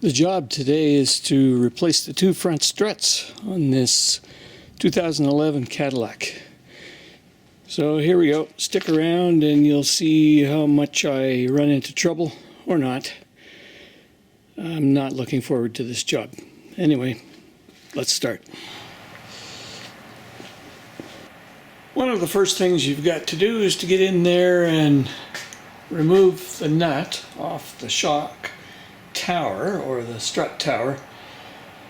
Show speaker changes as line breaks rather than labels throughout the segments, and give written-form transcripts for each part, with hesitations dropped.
The job today is to replace the two front struts on this 2011 Cadillac. So here we go. Stick around and you'll see how much I run into trouble or not. I'm not looking forward to this job. Anyway, let's start. One of the first things you've got to do is to get in there and remove the nut off the shock tower or the strut tower,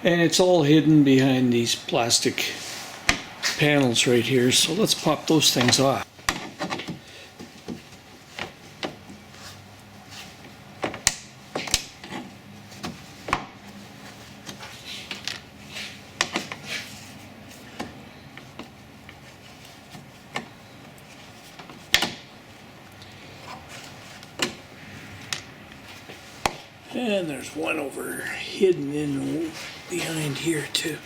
and it's all hidden behind these plastic panels right here, so let's pop those things off. And there's one over hidden in behind here too.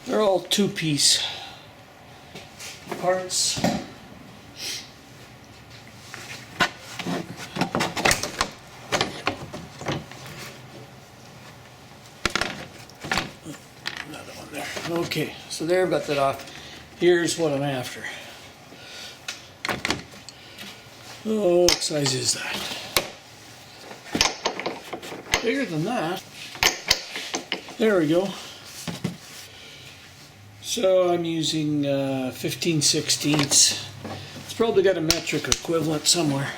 They're all two-piece parts. Another one there. Okay, so there, got that off. Here's what I'm after. Oh, what size is that? Bigger than that. There we go. So I'm using 15/16. It's probably got a metric equivalent somewhere.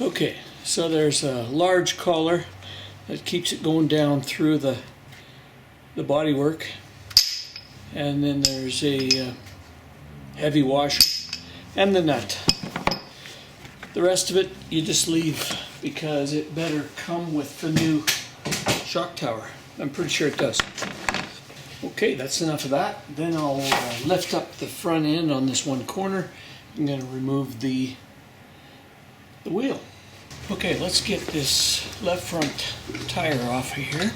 Okay, so there's a large collar that keeps it going down through the bodywork, and then there's a heavy washer and the nut. The rest of it you just leave because it better come with the new shock tower. I'm pretty sure it does. Okay, that's enough of that. Then I'll lift up the front end on this one corner. I'm going to remove the wheel. Okay, let's get this left front tire off of here.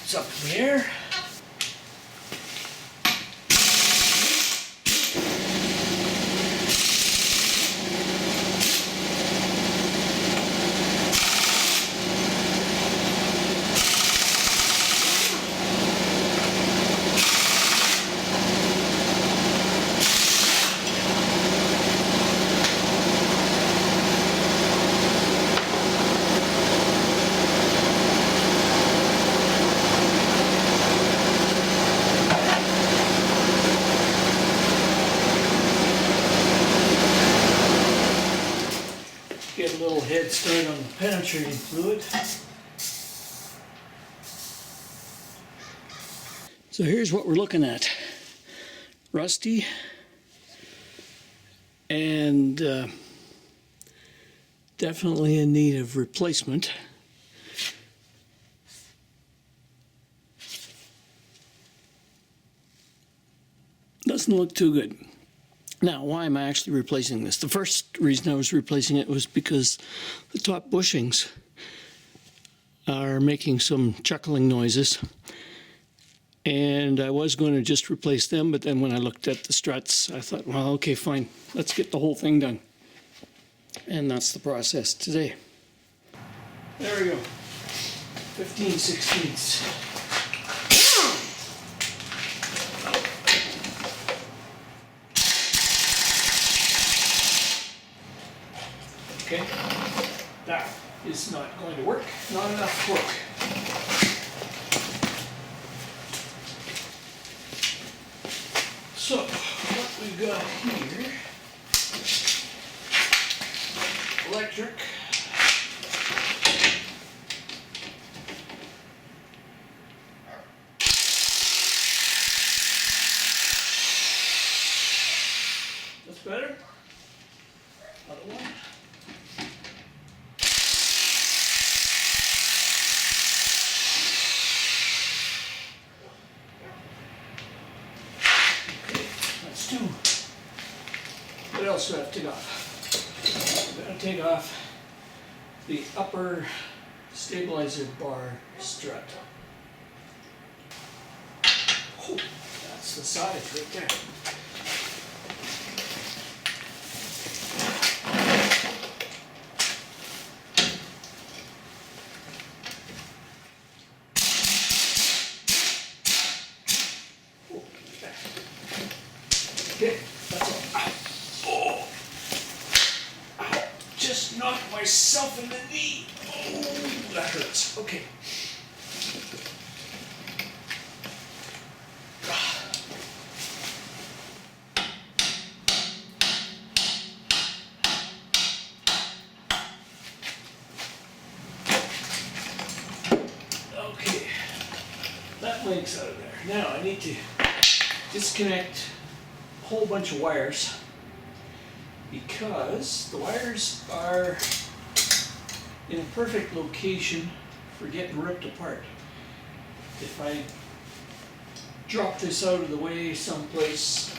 It's up in the air. Get a little head start on the penetrating fluid. So here's what we're looking at. Rusty and definitely in need of replacement. Doesn't look too good. Now, why am I actually replacing this? The first reason I was replacing it was because the top bushings are making some chuckling noises. And I was going to just replace them, but then when I looked at the struts, I thought, well, okay, fine. Let's get the whole thing done. And that's the process today. There we go. 15/16. Okay, that is not going to work. Not enough torque. So what we've got here, electric. That's better. Other one. Okay, that's two. What else do I have to take off? I'm going to take off the upper stabilizer bar strut. Oh, that's the size right there. Okay, that's all. Oh, ow, just knocked myself in the knee. Oh, that hurts. Okay. Okay, that link's out of there. Now I need to disconnect a whole bunch of wires because the wires are in a perfect location for getting ripped apart. If I drop this out of the way someplace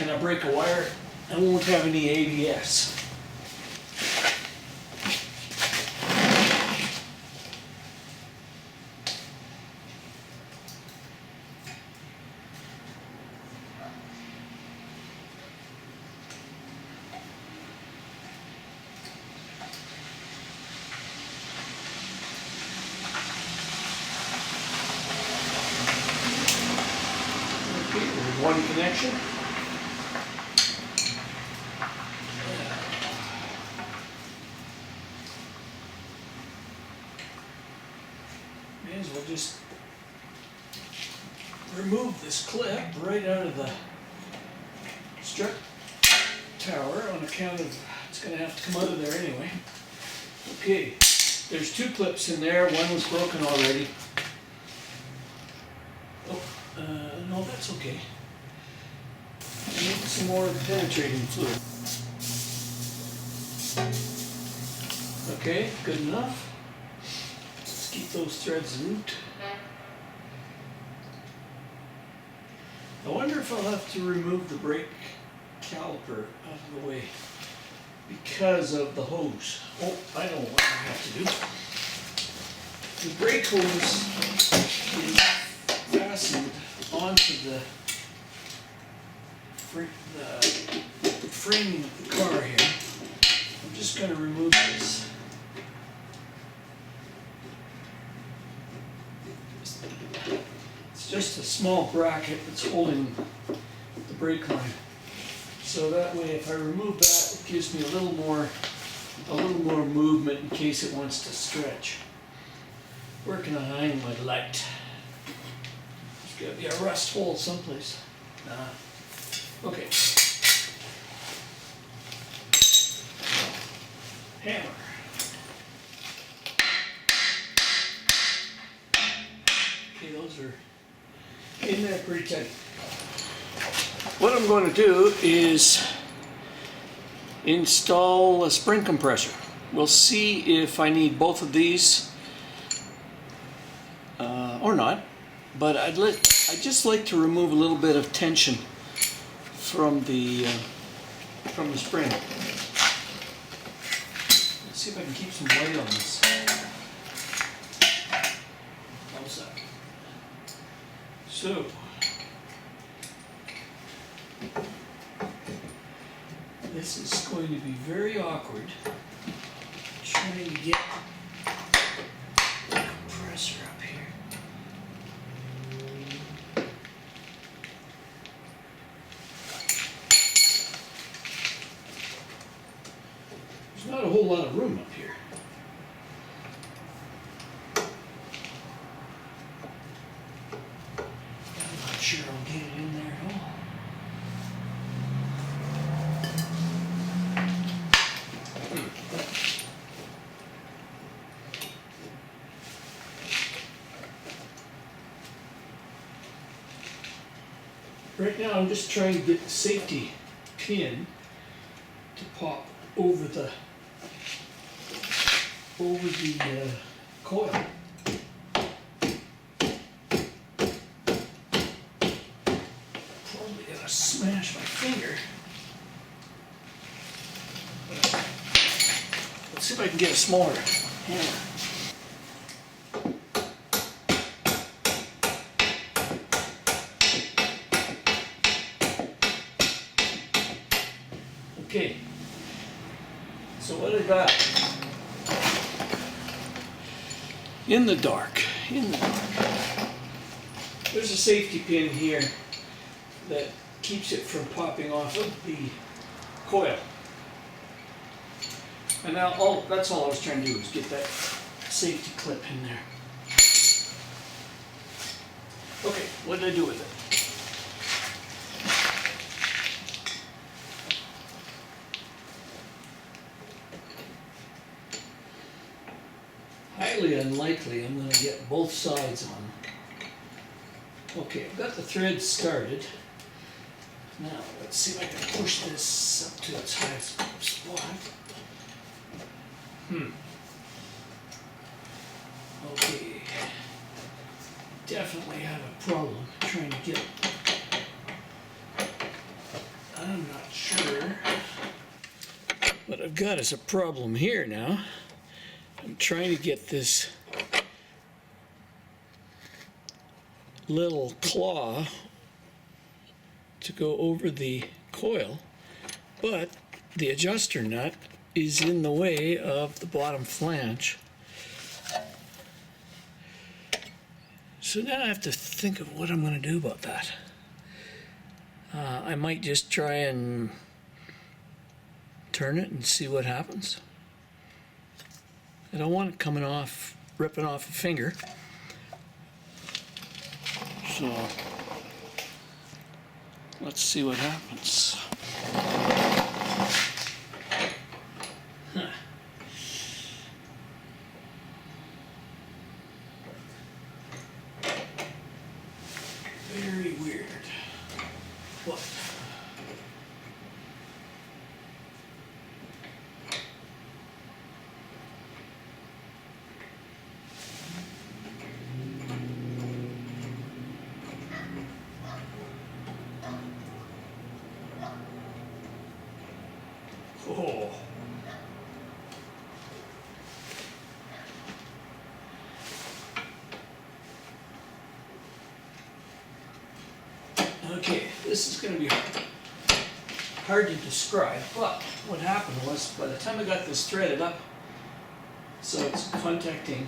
and I break a wire, I won't have any ABS. One connection. May as well just remove this clip right out of the strut tower on account of it's going to have to come out of there anyway. Okay, there's two clips in there. One was broken already. Oh, no, that's okay. I need some more penetrating fluid. Okay, good enough. Let's keep those threads looped. I wonder if I'll have to remove the brake caliper out of the way because of the hose. Oh, I know what I have to do. The brake hose is fastened onto the framing of the car here. I'm just going to remove this. It's just a small bracket that's holding the brake line. So that way if I remove that, it gives me a little more movement in case it wants to stretch. Where can I hang my light? There's got to be a rust hole someplace. Okay. Hammer. Okay, those are in there pretty tight. What I'm going to do is install a spring compressor. We'll see if I need both of these or not, but I'd just like to remove a little bit of tension from the spring. Let's see if I can keep some weight on this. How's that? So, this is going to be very awkward trying to get the compressor up here. There's not a a whole lot of room up here. I'm not sure I'll get it in there at all. Right now I'm just trying to get the safety pin to pop over the coil. Probably gonna smash my finger. Let's see if I can get a smaller hammer. Okay, so what I got in the dark, there's a safety pin here that keeps it from popping off of the coil. And now that's all I was trying to do, was get that safety clip in there. Okay, what did I do with it? Highly unlikely I'm going to get both sides on. Okay, I've got the thread started. Now, let's see if I can push this up to its highest spot. Okay. Definitely have a problem trying to get it. I'm not sure. What I've got is a problem here now. I'm trying to get this little claw to go over the coil, but the adjuster nut is in the way of the bottom flange. So now I have to think of what I'm going to do about that. I might just try and turn it and see what happens. I don't want it coming off, ripping off a finger. So let's see what happens. Very weird. What? Oh. Okay, this is going to be hard to describe, but what happened was, by the time I got this threaded up, so it's contacting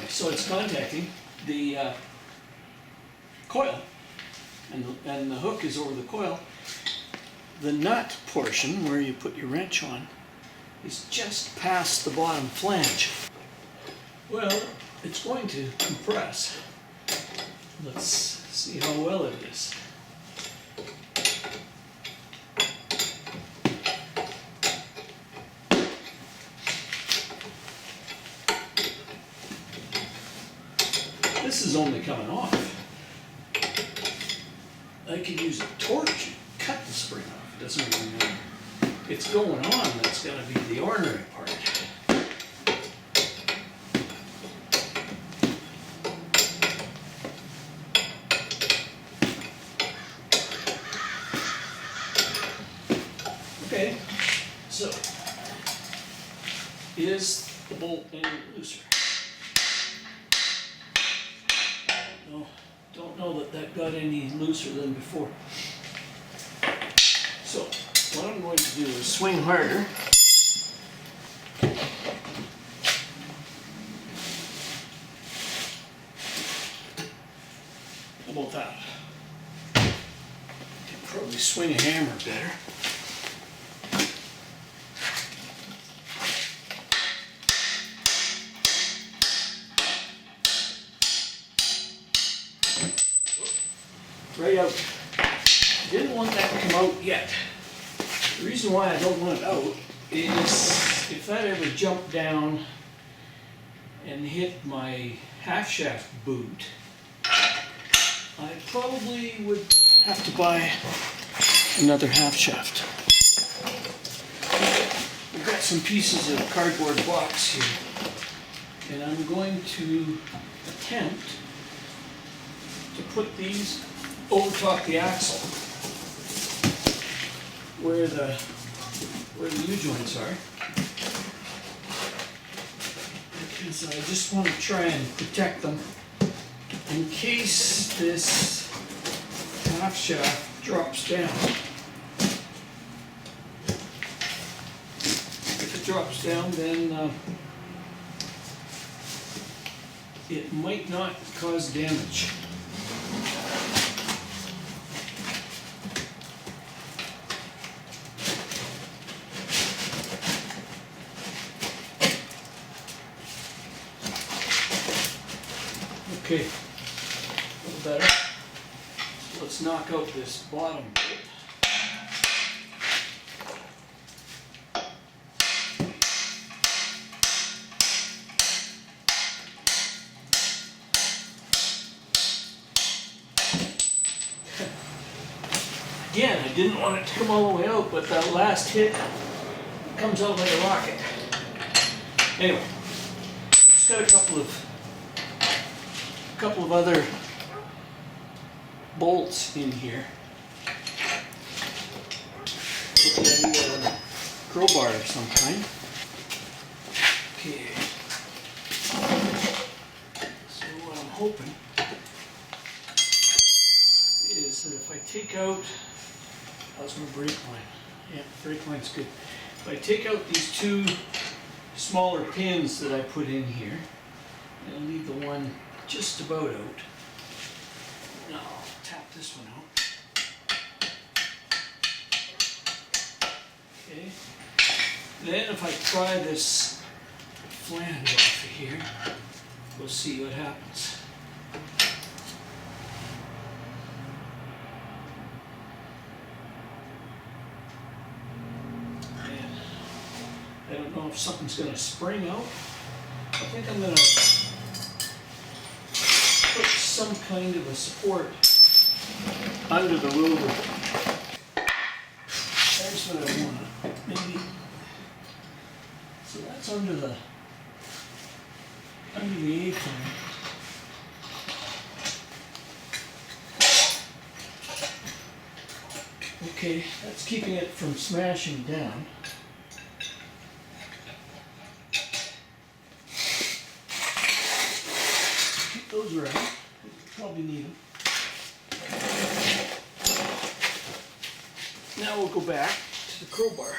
so it's contacting the coil, and the hook is over the coil. The nut portion, where you put your wrench on, is just past the bottom flange. Well, it's going to compress. Let's see how well it is. This is only coming off. I could use a torch and cut the spring off. It doesn't really matter. It's going on that's going to be the ornery part. Okay, so is the bolt any looser? Don't know that that got any looser than before. So what I'm going to do is swing harder that. Can probably swing a hammer better. Right out. Didn't want that to come out yet. The reason why I don't want it out is if that ever jumped down and hit my half shaft boot, I probably would have to buy another half shaft. We've got some pieces of cardboard box here, and I'm going to attempt to put these over top the axle where the U-joints are, because I just want to try and protect them in case this half shaft drops down. If it drops down, then it might not cause damage. Okay, a little better. So let's knock out this bottom bit. Again, I didn't want it to come all the way out, but that last hit comes out like a rocket. Anyway, just got a couple of other bolts in here. Looking at a crowbar of some kind. Okay. So what I'm hoping is that if I take out, how's my brake line? Yeah, brake line's good. If I take out these two smaller pins that I put in here, and leave the one just about out. Now I'll tap this one out. Okay. Then if I pry this flange off of here, we'll see what happens. And I don't know if something's going to spring out. I think I'm going to put some kind of a support under the roller. That's what I want. Maybe. So that's under the A-frame. Okay, that's keeping it from smashing down. Keep those around. Probably need them. Now we'll go back to the crowbar.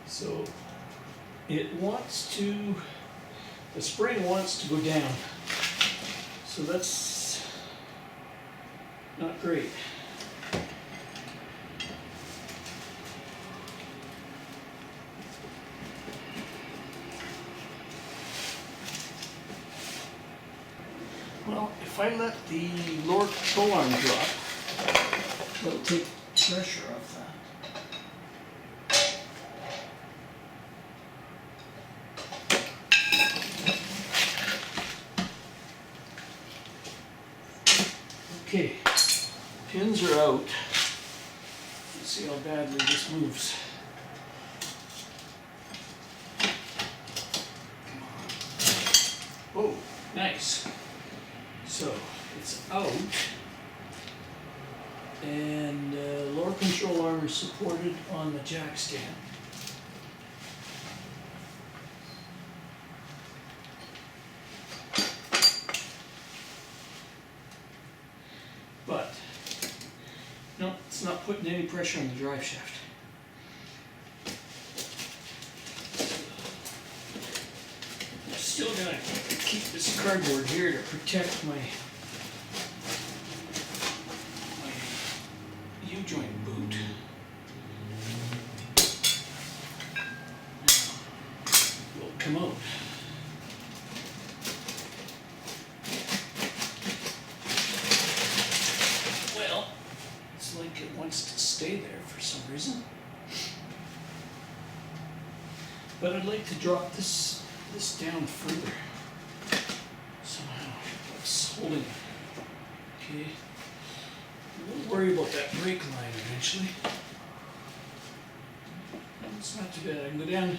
So it wants to, the spring wants to go down. So that's not great. Well, if I let the lower control arm drop, it'll take pressure off that. Okay, pins are out. Let's see how badly this moves. Oh, nice. So it's out, and lower control arm is supported on the jack stand. No, it's not putting any pressure on the drive shaft. I'm still gonna keep this cardboard here to protect my U-joint boot. Will come out. Well, it's like it wants to stay there for some reason. But I'd like to drop this down further somehow. It's holding it. Okay. We'll worry about that brake line eventually. It's not too bad. I can go down.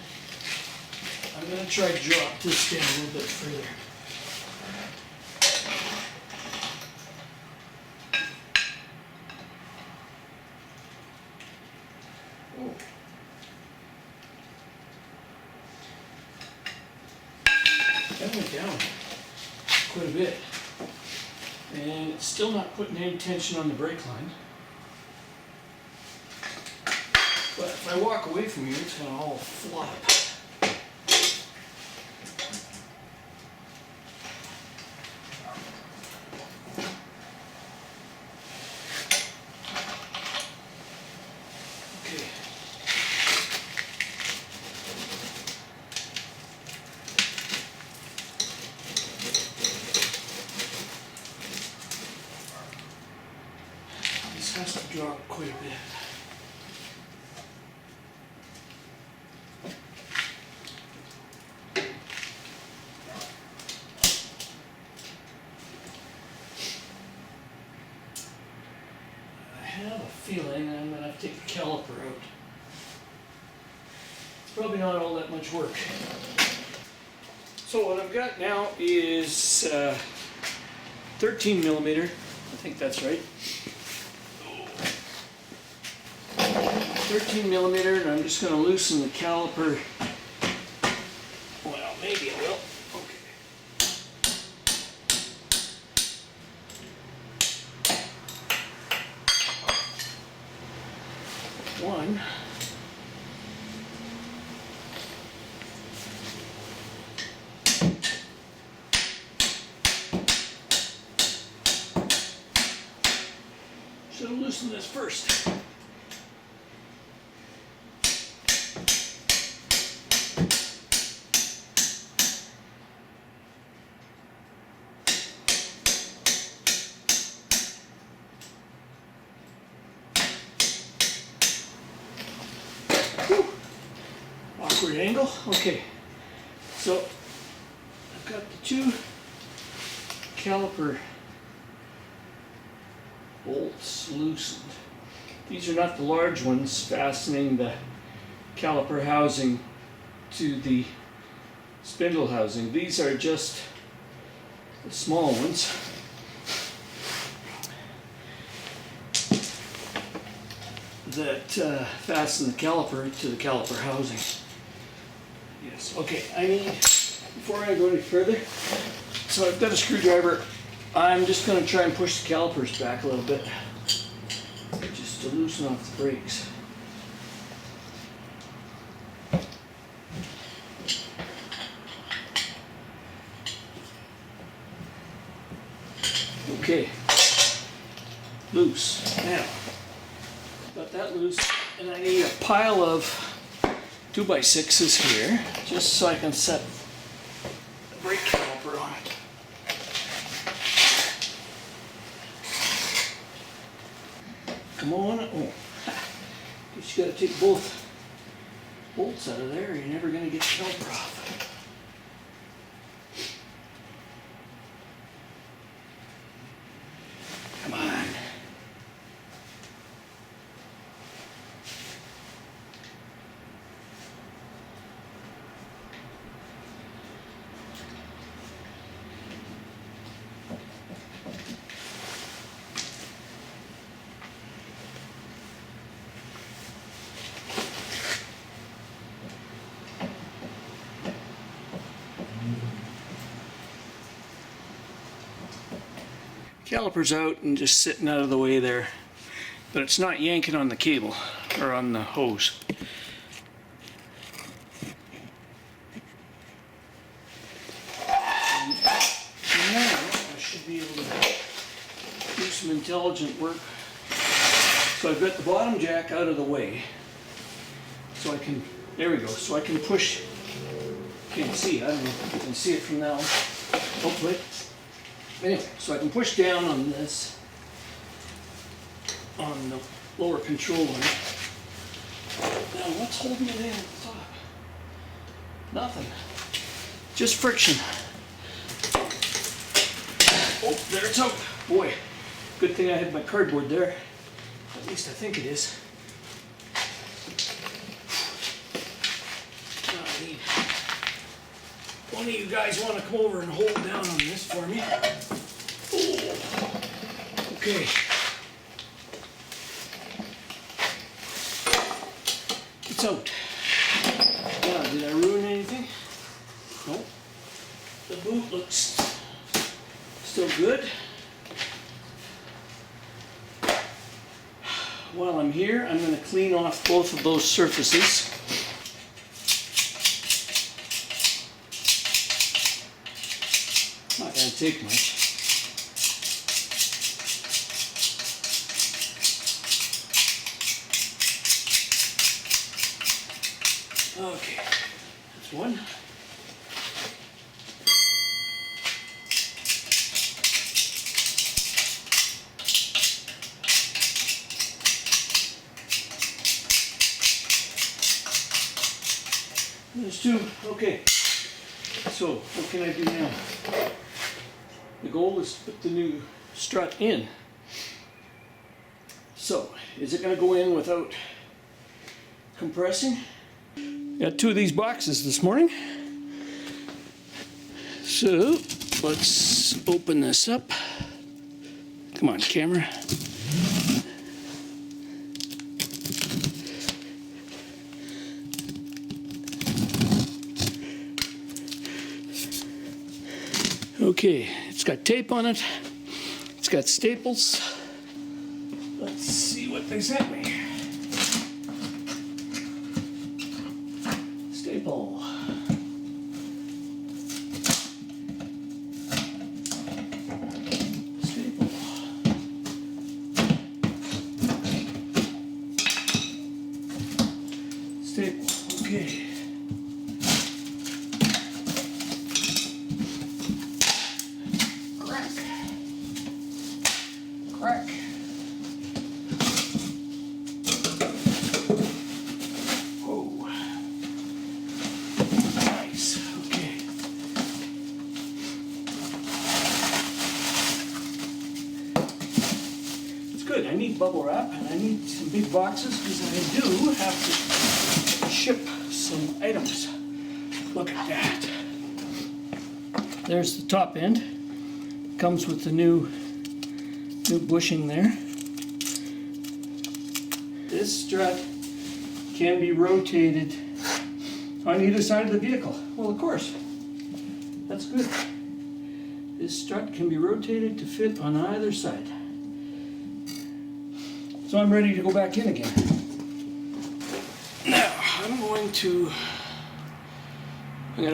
I'm going to try to drop this down a little bit further. Oh. That went down quite a bit. And it's still not putting any tension on the brake line. But if I walk away from here, it's going to all flop. Okay. This has to drop quite a bit. I have a feeling I'm going to have to take the caliper out. It's probably not all that much work. So what I've got now is 13 millimeter. I think that's right. 13 millimeter, and I'm just going to loosen the caliper. Well, maybe I will. Okay. One. Should have loosened this first. Whew. Awkward angle. Okay, so I've got the two caliper bolts loosened. These are not the large ones fastening the caliper housing to the spindle housing. These are just the small ones. That fasten the caliper to the caliper housing. Yes, okay, I need, before I go any further, so I've got a screwdriver. I'm just going to try and push the calipers back a little bit, just to loosen off the brakes. Okay, loose. Now, got that loose, and I need a pile of 2x6s here, just so I can set the brake caliper on it. Come on. Oh, guess you got to take both bolts out of there, or you're never going to get the caliper off. Come on. Caliper's out and just sitting out of the way there. but it's not yanking on the cable or on the hose. And now I should be able to do some intelligent work. So I've got the bottom jack out of the way, so I can, there we go, so I can push, can't see, I don't know if you can see it from now, hopefully. Anyway, so I can push down on this, on the lower control line. Now what's holding it in at the top? Nothing, just friction. Oh, there it's out. Boy, good thing I had my cardboard there. At least I think it is. Now I need one of you guys want to come over and hold down on this for me. Oh. Okay. It's out. Now, did I ruin anything? Nope. The boot looks still good. While I'm here, I'm going to clean off both of those surfaces. Not going to take much. Okay, that's one. There's two. Okay. So, what can I do now? The goal is to put the new strut in. So, is it going to go in without compressing? Got two of these boxes this morning. So, let's open this up. Come on, camera. Okay, it's got tape on it. It's got staples. Let's see what they sent me. Staple. Staple. Staple. Okay. Crack. Oh, nice. Okay. It's good. I need bubble wrap and I need some big boxes because I do have to ship some items. Look at that. There's the top end. Comes with the new bushing there. This strut can be rotated on either side of the vehicle. Well, of course, that's good. This strut can be rotated to fit on either side. So I'm ready to go back in again. Now, I'm going to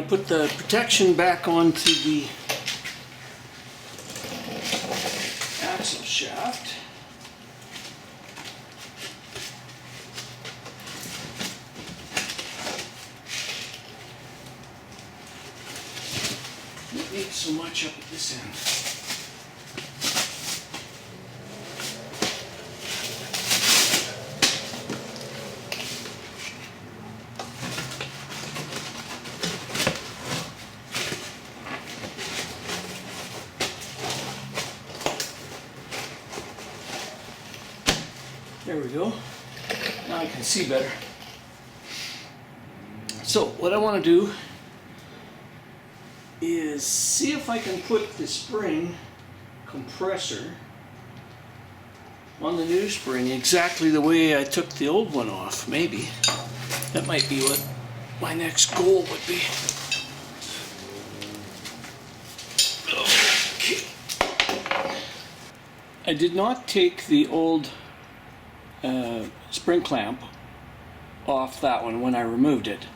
put the protection back onto the axle shaft. Don't need so much up at this end. There we go. Now I can see better. So what I want to do is see if I can put the spring compressor on the new spring exactly the way I took the old one off. Maybe. That might be what my next goal would be. Okay. I did not take the old spring clamp off that one when I removed it.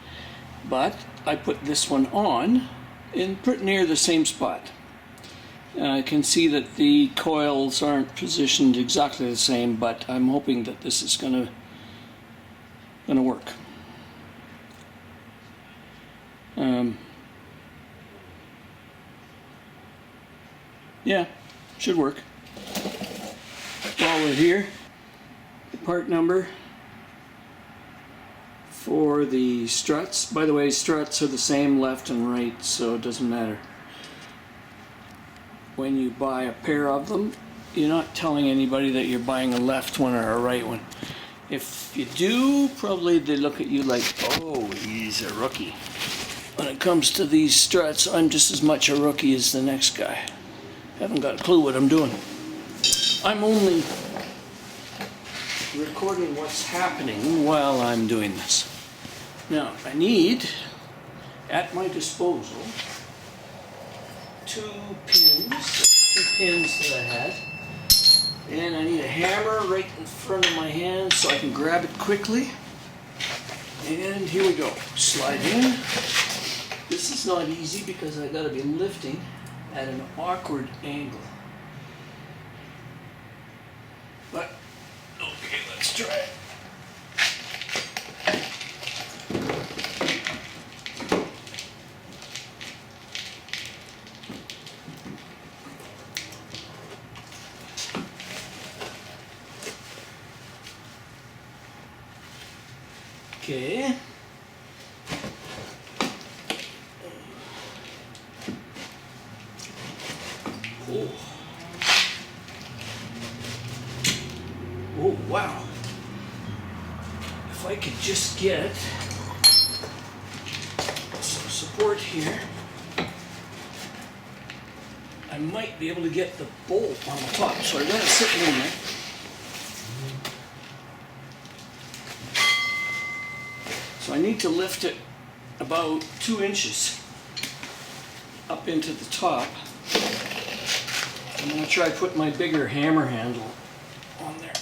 But I put this one on in pretty near the same spot. I can see that the coils aren't positioned exactly the same, but I'm hoping that this is gonna work. Yeah, should work. While we're here, the part number for the struts. By the way, struts are the same left and right, so it doesn't matter. When you buy a pair of them, you're not telling anybody that you're buying a left one or a right one. If you do, probably they look at you like, oh, he's a rookie. When it comes to these struts, I'm just as much a rookie as the next guy. Haven't got a clue what I'm doing. I'm only recording what's happening while I'm doing this. Now, I need, at my disposal, two pins that I had. And I need a hammer right in front of my hand so I can grab it quickly. And here we go. Slide in. This is not easy because I gotta be lifting at an awkward angle. But, okay, let's try it. Okay. Oh. Oh, wow. If I could just get some support here, I might be able to get the bolt on the top. So I got it sitting in there. So I need to lift it about 2 inches up into the top. I'm going to try to put my bigger hammer handle on there.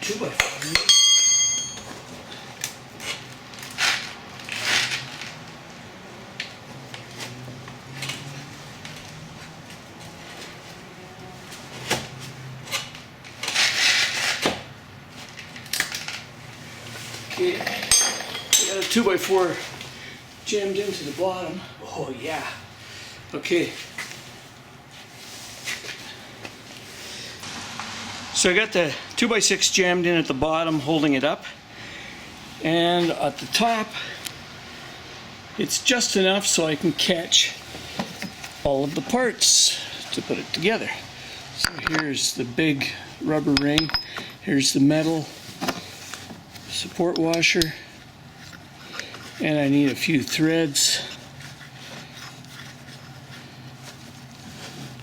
2x4. Okay, I got a 2x4 jammed into the bottom. Oh yeah. Okay. So I got the 2x6 jammed in at the bottom, holding it up. And at the top, it's just enough so I can catch all of the parts to put it together. So here's the big rubber ring. Here's the metal support washer, and I need a few threads.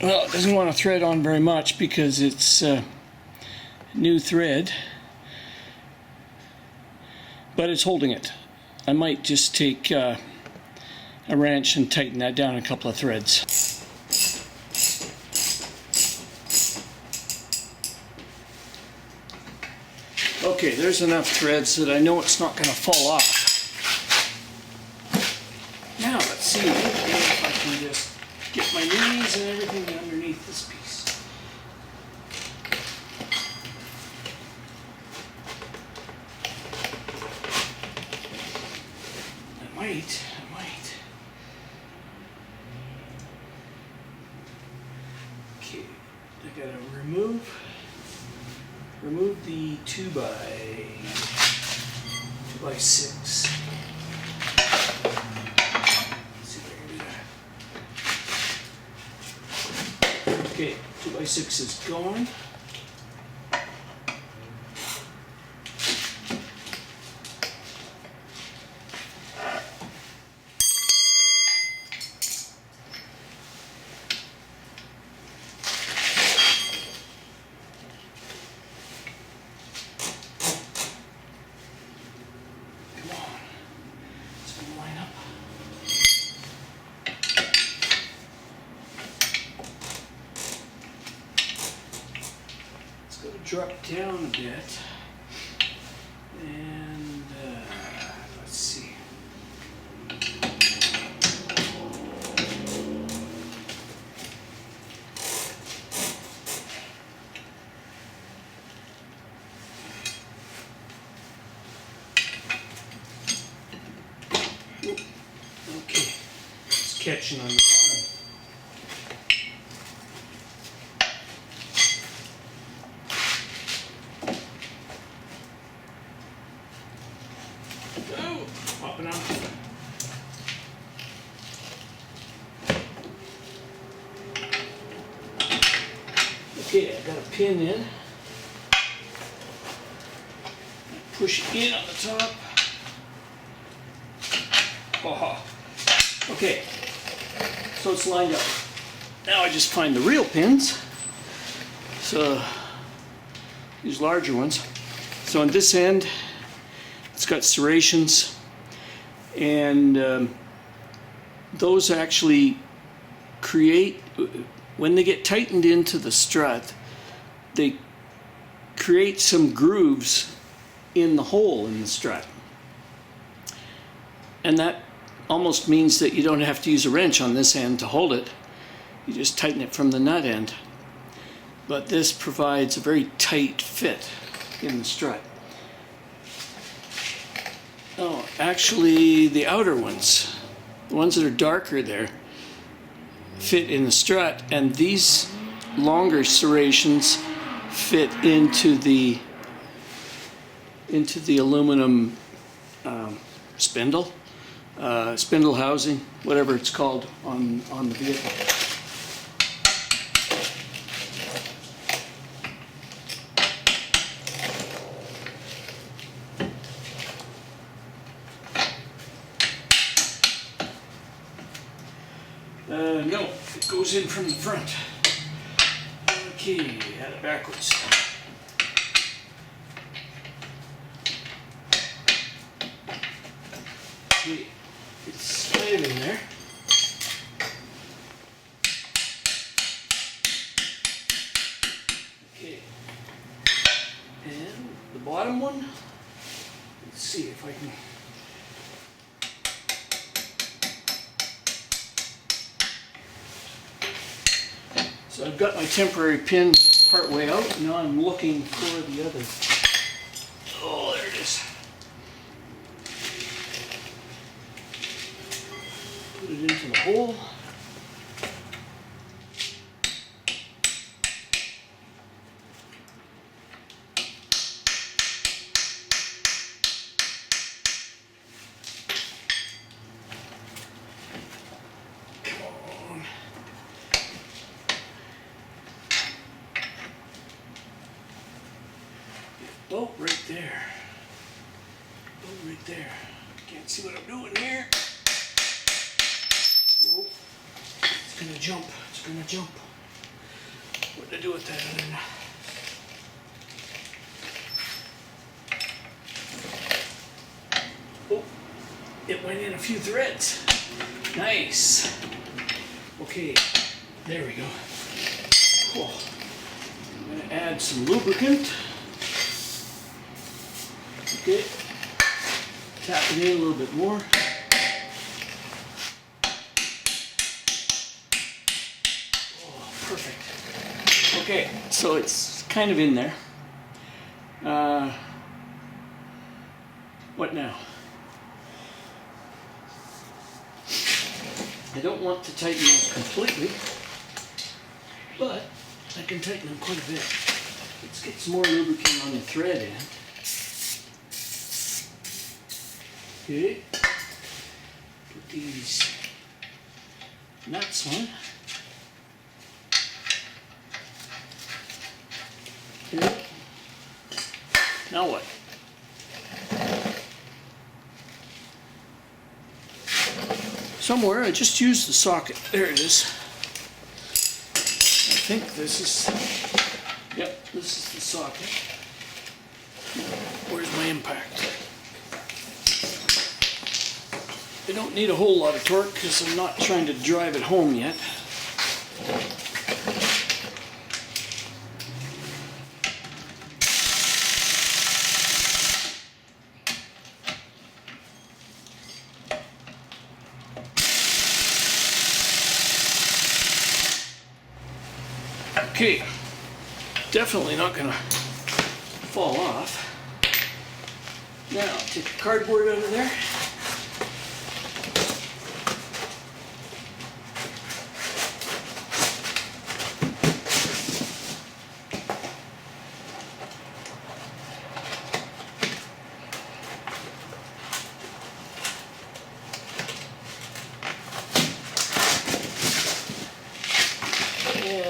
Well, it doesn't want to thread on very much because it's new thread, but it's holding it. I might just take a wrench and tighten that down a couple of threads. Okay, there's enough threads that I know it's not going to fall off. Now let's see if I can just get my knees and everything underneath this piece. I might. Okay, I gotta remove the 2x6. Let's see if I can do that. Okay, 2x6 is gone. drop down a bit, and let's see. Okay, it's catching on the bottom. Oh, popping out. Okay, I got a pin in. Push in on the top. Oh. Okay, so it's lined up. Now I just find the real pins. So these larger ones. So on this end, it's got serrations, and those actually create, when they get tightened into the strut, they create some grooves in the hole in the strut. And that almost means that you don't have to use a wrench on this end to hold it. You just tighten it from the nut end. But this provides a very tight fit in the strut. Oh, actually the outer ones, the ones that are darker there, fit in the strut, and these longer serrations fit into the aluminum spindle. Spindle housing, whatever it's called on the vehicle. No, it goes in from the front. Okay, had it backwards. Okay. It's kind of in there. Okay. And the bottom one, let's see if I can. So I've got my temporary pin part way out. Now I'm looking for the other. Oh, there it is. Put it into the hole. Come on. Oh, right there. Oh, right there. Can't see what I'm doing here. Whoa. It's gonna jump. It's gonna jump. What did I do with that other nut? Oh, it went in a few threads. Nice. Okay, there we go. Cool. I'm gonna add some lubricant. Okay. Tap it in a little bit more. Perfect. Okay, so it's kind of in there. What now? I don't want to tighten those completely, but I can tighten them quite a bit. Let's get some more lubricant on the thread end. Okay. Put these nuts on. Okay. Now what? Somewhere I just used the socket. There it is. I think this is, yep, this is the socket. Where's my impact? I don't need a whole lot of torque because I'm not trying to drive it home yet. Okay, definitely not gonna fall off. Now, take the cardboard out of there.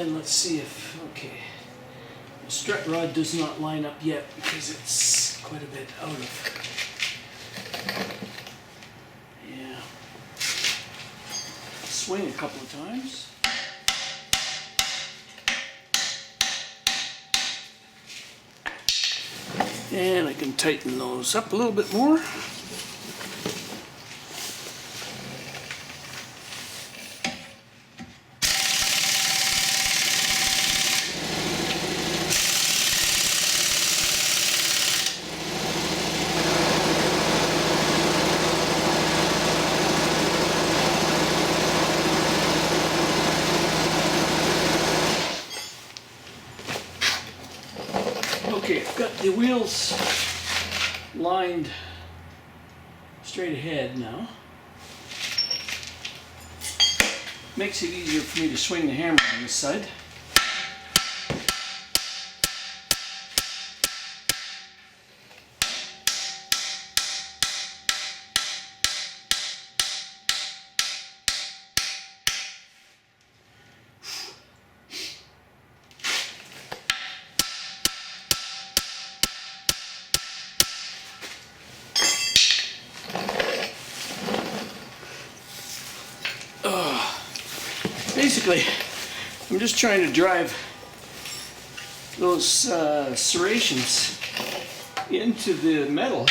And let's see if, okay, the strut rod does not line up yet because it's quite a bit out of, yeah. Swing a couple of times. And I can tighten those up a little bit more. Okay, I've got the wheels lined straight ahead now. Makes it easier for me to swing the hammer on this side. Basically, I'm just trying to drive those serrations into the metal.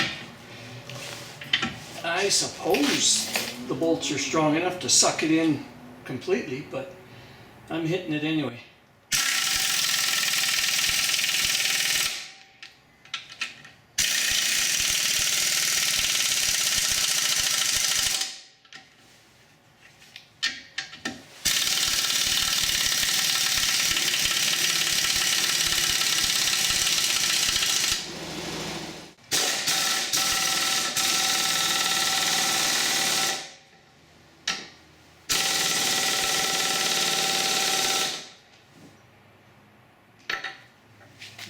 I suppose the bolts are strong enough to suck it in completely, but I'm hitting it anyway.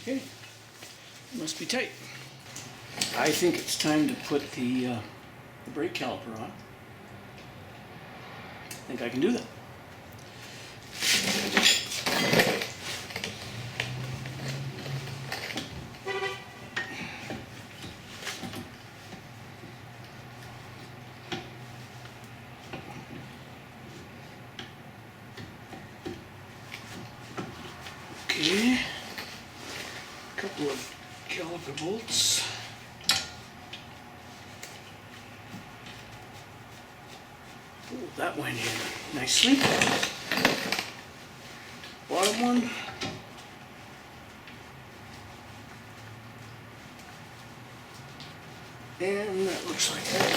Okay, must be tight. I think it's time to put the brake caliper on. I think I can do that. Okay. Couple of caliper bolts. Oh, that went in nicely. Bottom one. And that looks like that.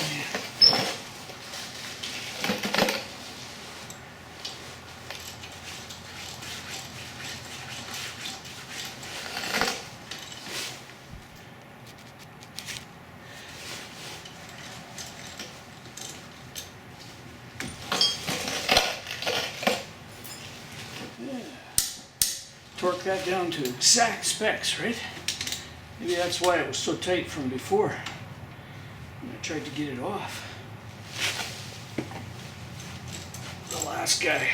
Torque that down to exact specs, right? Maybe that's why it was so tight from before when I tried to get it off. The last guy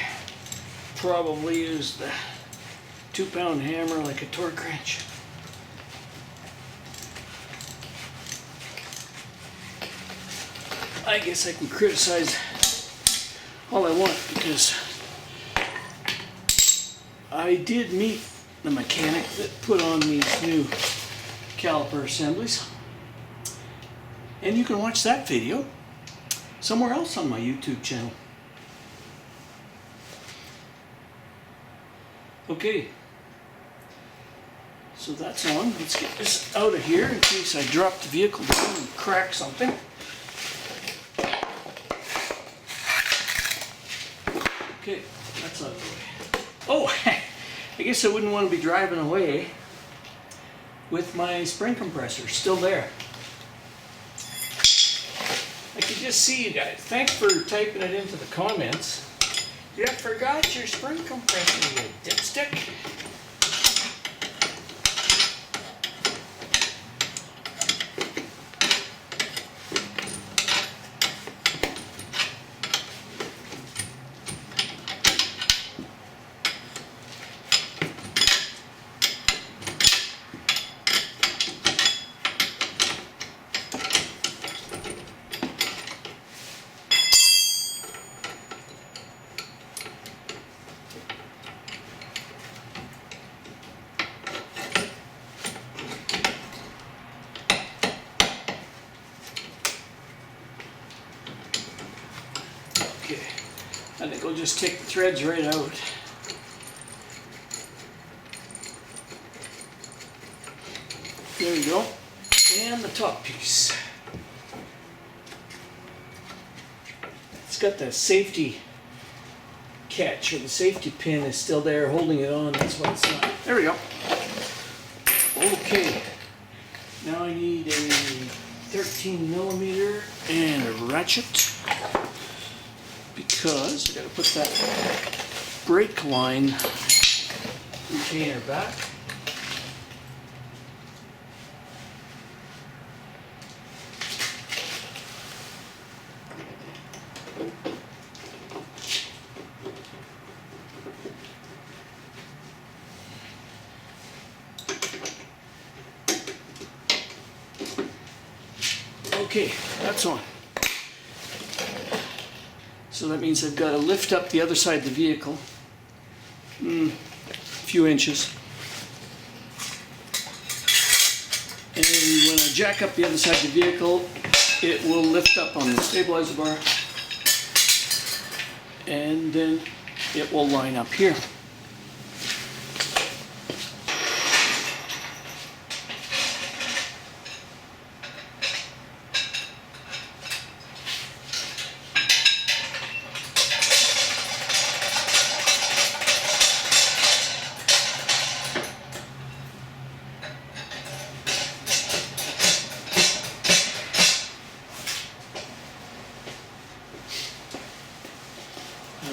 probably used the 2-pound hammer like a torque wrench. I guess I can criticize all I want because I did meet the mechanic that put on these new caliper assemblies, and you can watch that video somewhere else on my YouTube channel. Okay, so that's on. Let's get this out of here in case I drop the vehicle down and crack something. Okay, that's out of the way. Oh, I guess I wouldn't want to be driving away with my spring compressor still there. I could just see you guys. Thanks for typing it into the comments. You forgot your spring compressor, you dipstick. Okay, I think we'll just take the threads right out. There you go. And the top piece. It's got the safety catch, or the safety pin is still there holding it on. That's why it's not. There we go. Okay. Now I need a 13mm and a ratchet, because I gotta put that brake line retainer back. Okay, that's on. So that means I've got to lift up the other side of the vehicle a few inches. And when I jack up the other side of the vehicle, it will lift up on the stabilizer bar. And then it will line up here.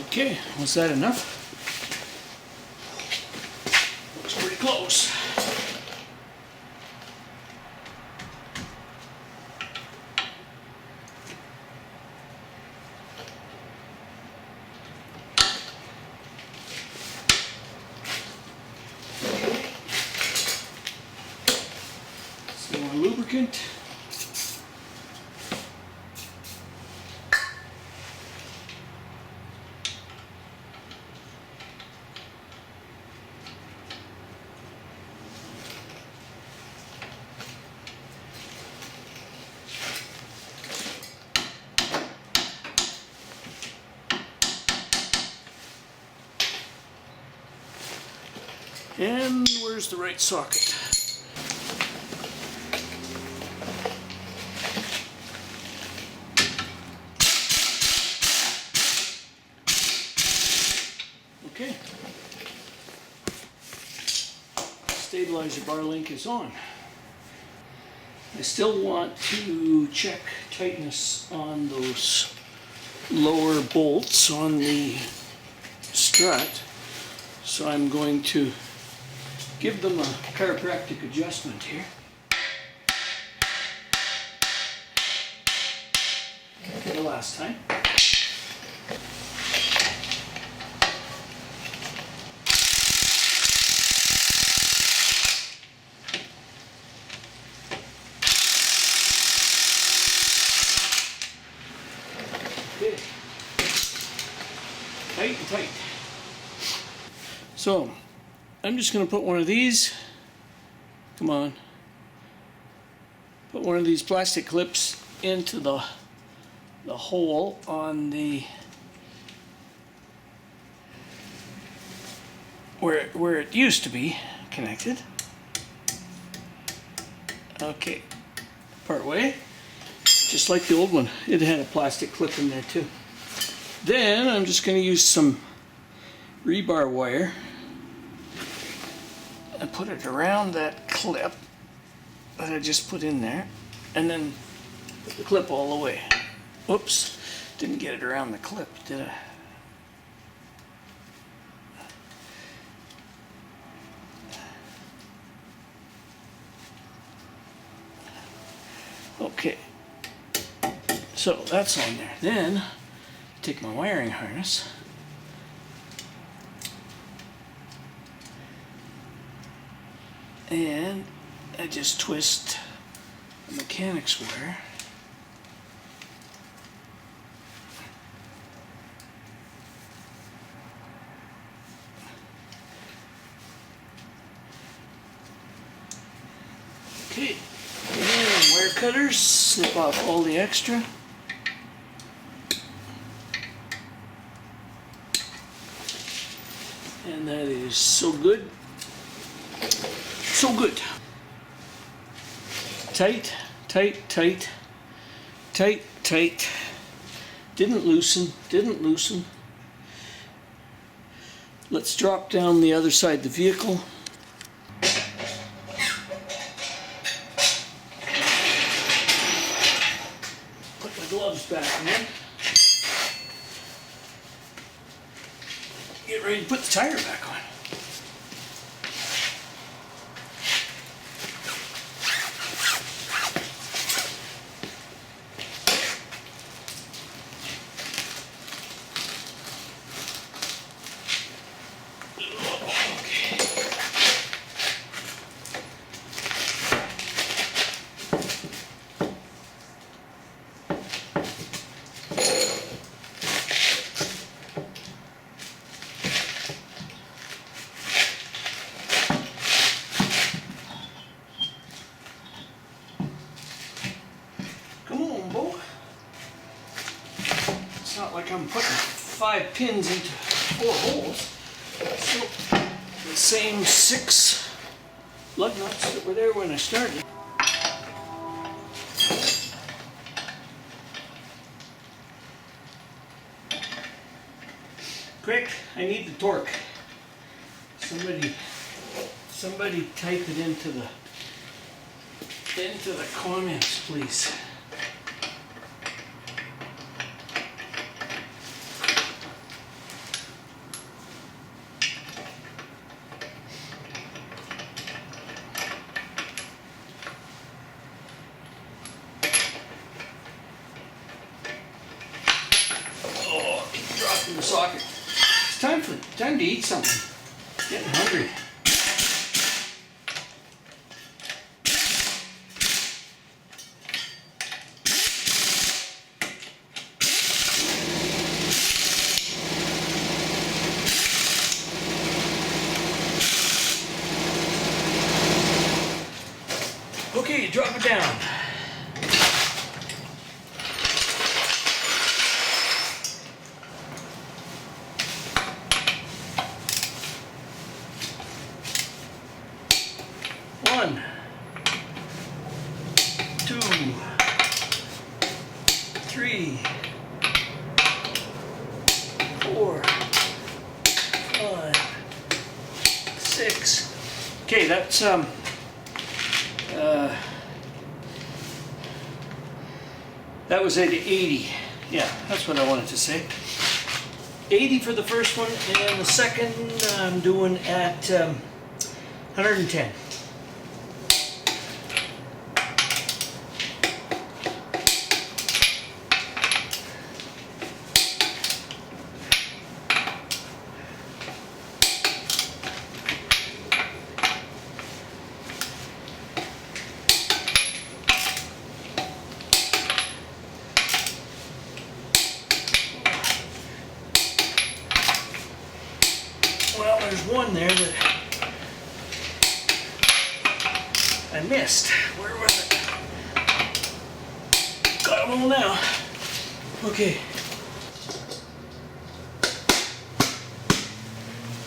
Okay, was that enough? Looks pretty close. Some more lubricant. And where's the right socket? Okay. Stabilizer bar link is on. I still want to check tightness on those lower bolts on the strut, so I'm going to give them a chiropractic adjustment here. The last time. Okay. Tight and tight. So I'm just going to put one of these, come on, put one of these plastic clips into the hole on the, where it used to be connected. Okay, part way, just like the old one, it had a plastic clip in there too. Then I'm just going to use some rebar wire I put it around that clip that I just put in there, and then put the clip all the way. Oops, didn't get it around the clip, did I? Okay, so that's on there. Then take my wiring harness, and I just twist the mechanics wire. Okay, and wire cutters, snip off all the extra. And that is so good. So good. Tight, tight, tight, tight, tight. Didn't loosen, didn't loosen. Let's drop down the other side of the vehicle. Put my gloves back on. Get ready to put the tire back on. It's not like I'm putting 5 pins into 4 holes. So the same 6 lug nuts that were there when I started. Quick, I need the torque. Somebody type it into the comments, please. Oh, it dropped in the socket. It's time to eat something. Getting hungry. Okay, drop it down. One, 2, 3, 4, 5, 6. Okay, that's that was at 80. Yeah, that's what I wanted to say. 80 for the first one, and the second I'm doing at 110. Well, there's one there that I missed. Where was it? Got them all now. Okay.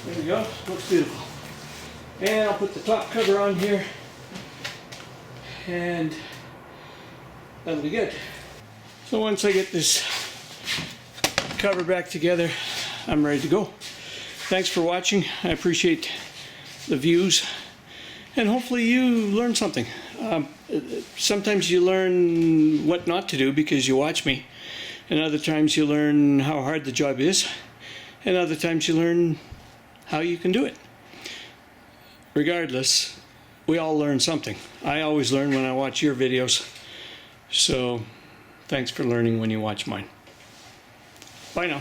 There we go. Looks beautiful. And I'll put the top cover on here. And that'll be good. So once I get this cover back together, I'm ready to go. Thanks for watching. I appreciate the views. And hopefully you learn something. Sometimes you learn what not to do because you watch me, and other times you learn how hard the job is, and other times you learn how you can do it. Regardless, we all learn something. I always learn when I watch your videos, so thanks for learning when you watch mine. Bye now.